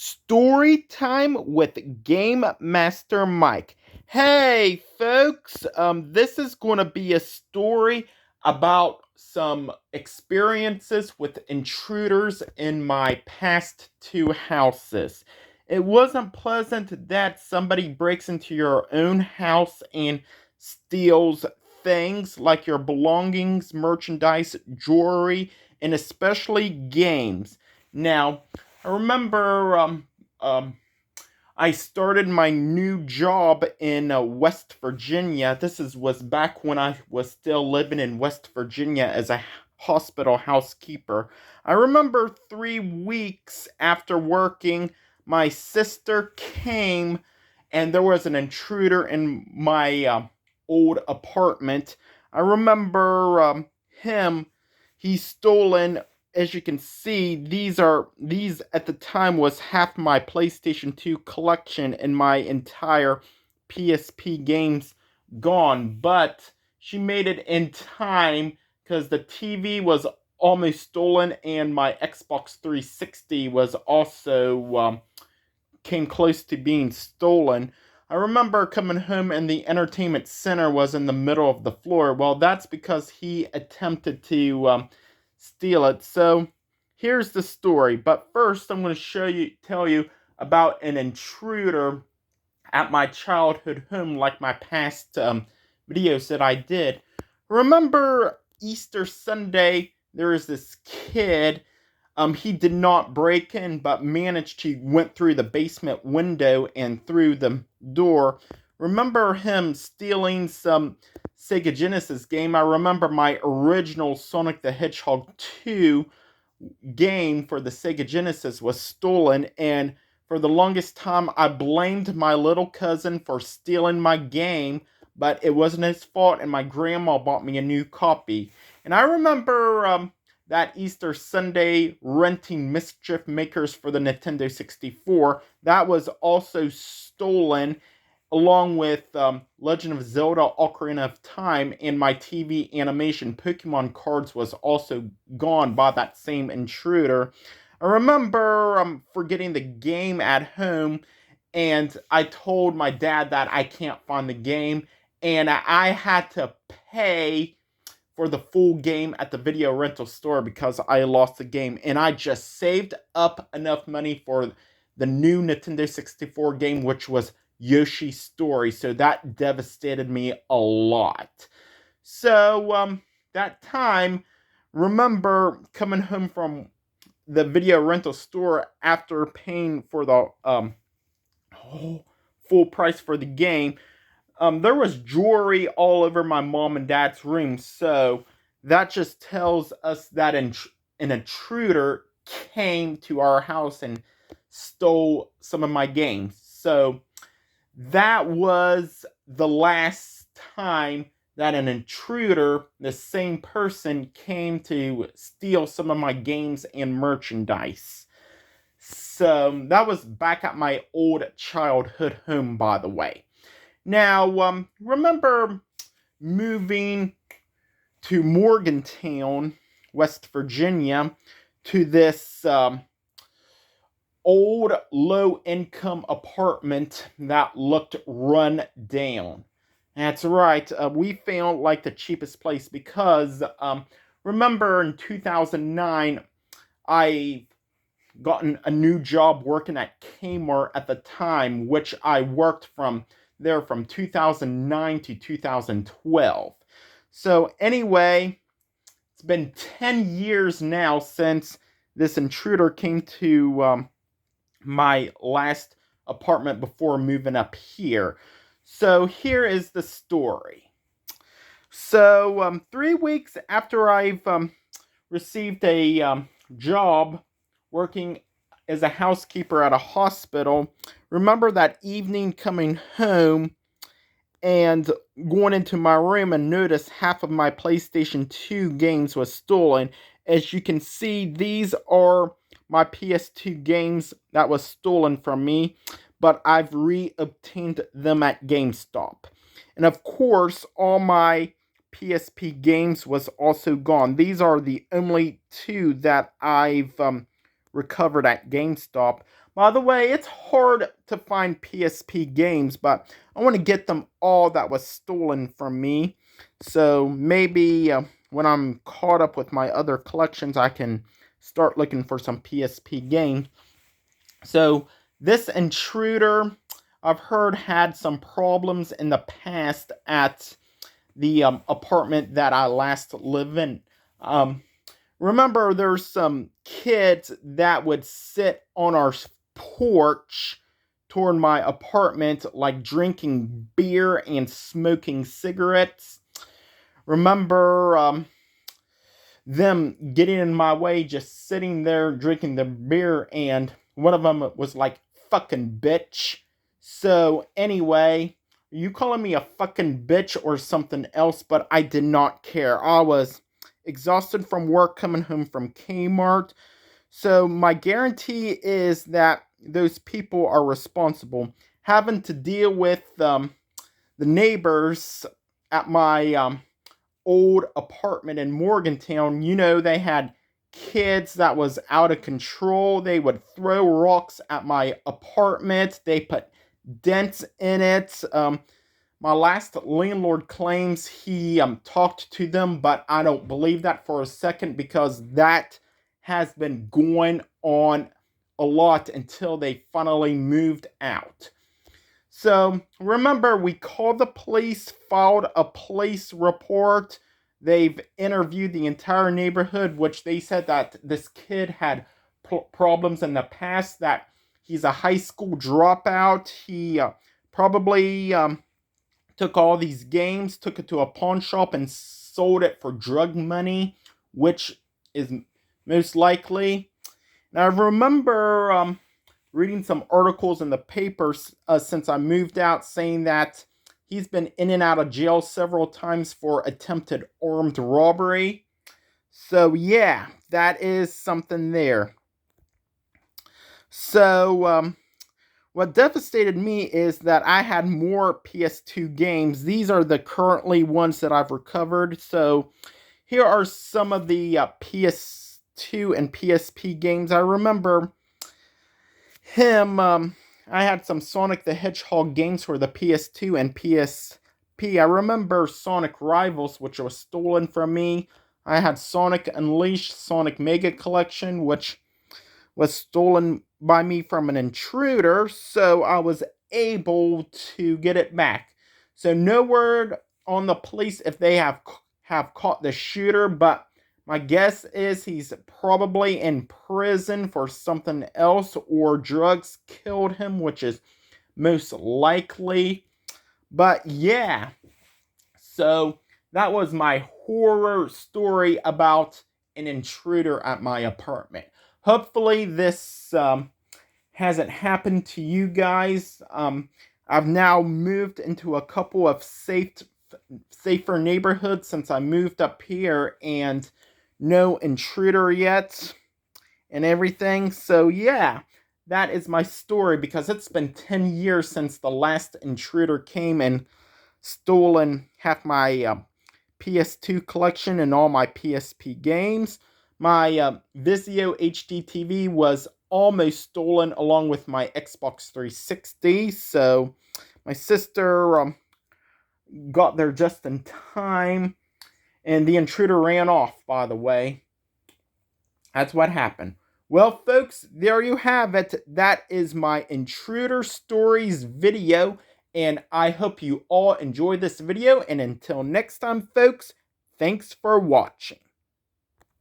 Story time with Game Master Mike. Hey, folks, this is going to be a story about some experiences with intruders in my past two houses. It wasn't pleasant that somebody breaks into your own house and steals things like your belongings, merchandise, jewelry, and especially games. Now, I remember I started my new job in West Virginia. Was back when I was still living in West Virginia as a hospital housekeeper. I remember 3 weeks after working, my sister came and there was an intruder in my old apartment. I remember him. He stolen, as you can see, these at the time was half my PlayStation 2 collection and my entire PSP games gone, but she made it in time because the TV was almost stolen and my Xbox 360 was also came close to being stolen. I remember coming home and the entertainment center was in the middle of the floor. Well, that's because he attempted to steal it. So here's the story. But first, I'm going to tell you about an intruder at my childhood home, like my past videos that I did. Remember Easter Sunday? There was this kid. He did not break in, but managed to went through the basement window and through the door. Remember him stealing some Sega Genesis game? I remember my original Sonic the Hedgehog 2 game for the Sega Genesis was stolen, and for the longest time I blamed my little cousin for stealing my game, but it wasn't his fault, and my grandma bought me a new copy. And I remember that Easter Sunday renting Mischief Makers for the Nintendo 64. That was also stolen, along with Legend of Zelda Ocarina of Time, and my TV animation Pokemon cards was also gone by that same intruder. I remember forgetting the game at home, and I told my dad that I can't find the game, and I had to pay for the full game at the video rental store because I lost the game, and I just saved up enough money for the new Nintendo 64 game, which was Yoshi's Story, so that devastated me a lot. So, that time, remember coming home from the video rental store after paying for the full price for the game. There was jewelry all over my mom and dad's room, so that just tells us that an intruder came to our house and stole some of my games. So that was the last time that an intruder, the same person, came to steal some of my games and merchandise. So that was back at my old childhood home, by the way. Now, remember moving to Morgantown, West Virginia, to this old low-income apartment that looked run down. That's right, we found like the cheapest place because, remember in 2009, I gotten a new job working at Kmart at the time, which I worked from 2009 to 2012. So anyway, it's been 10 years now since this intruder came to my last apartment before moving up here. So here is the story. So 3 weeks after I've received a job working as a housekeeper at a hospital, remember that evening coming home and going into my room and notice half of my PlayStation 2 games was stolen. As you can see, these are my PS2 games that was stolen from me, but I've re-obtained them at GameStop. And of course, all my PSP games was also gone. These are the only two that I've recovered at GameStop. By the way, it's hard to find PSP games, but I want to get them all that was stolen from me. So maybe when I'm caught up with my other collections, I can start looking for some PSP games. So this Intruder, I've heard, had some problems in the past at the apartment that I last live in. Remember, there's some kids that would sit on our porch toward my apartment, like drinking beer and smoking cigarettes. Remember them getting in my way, just sitting there drinking the beer, and one of them was like, fucking bitch. So, anyway, you calling me a fucking bitch or something else, but I did not care. I was exhausted from work coming home from Kmart. So my guarantee is that those people are responsible. Having to deal with the neighbors at my old apartment in Morgantown, they had kids that was out of control. They would throw rocks at my apartment. They put dents in it. My last landlord claims he talked to them, but I don't believe that for a second, because that has been going on a lot until they finally moved out. So remember, we called the police, filed a police report. They've interviewed the entire neighborhood, which they said that this kid had problems in the past, that he's a high school dropout. He probably took all these games, took it to a pawn shop, and sold it for drug money, which is most likely. Now, I remember reading some articles in the papers since I moved out, saying that he's been in and out of jail several times for attempted armed robbery. So, yeah, that is something there. So, what devastated me is that I had more PS2 games. These are the currently ones that I've recovered. So here are some of the PS2 and PSP games. I remember I had some Sonic the Hedgehog games for the PS2 and PSP. I remember Sonic Rivals, which was stolen from me. I had Sonic Unleashed, Sonic Mega Collection, which was stolen by me from an intruder, so I was able to get it back. So no word on the police if they have caught the shooter, but my guess is he's probably in prison for something else, or drugs killed him, which is most likely. But yeah, so that was my horror story about an intruder at my apartment. Hopefully this hasn't happened to you guys. I've now moved into a couple of safer neighborhoods since I moved up here, and no intruder yet and everything. So yeah, that is my story, because it's been 10 years since the last intruder came and stolen half my PS2 collection and all my PSP games. My Vizio HD TV was almost stolen, along with my Xbox 360. So my sister got there just in time, and the intruder ran off, by the way. That's what happened. Well, folks, there you have it. That is my Intruder Stories video, and I hope you all enjoyed this video. And until next time, folks, thanks for watching.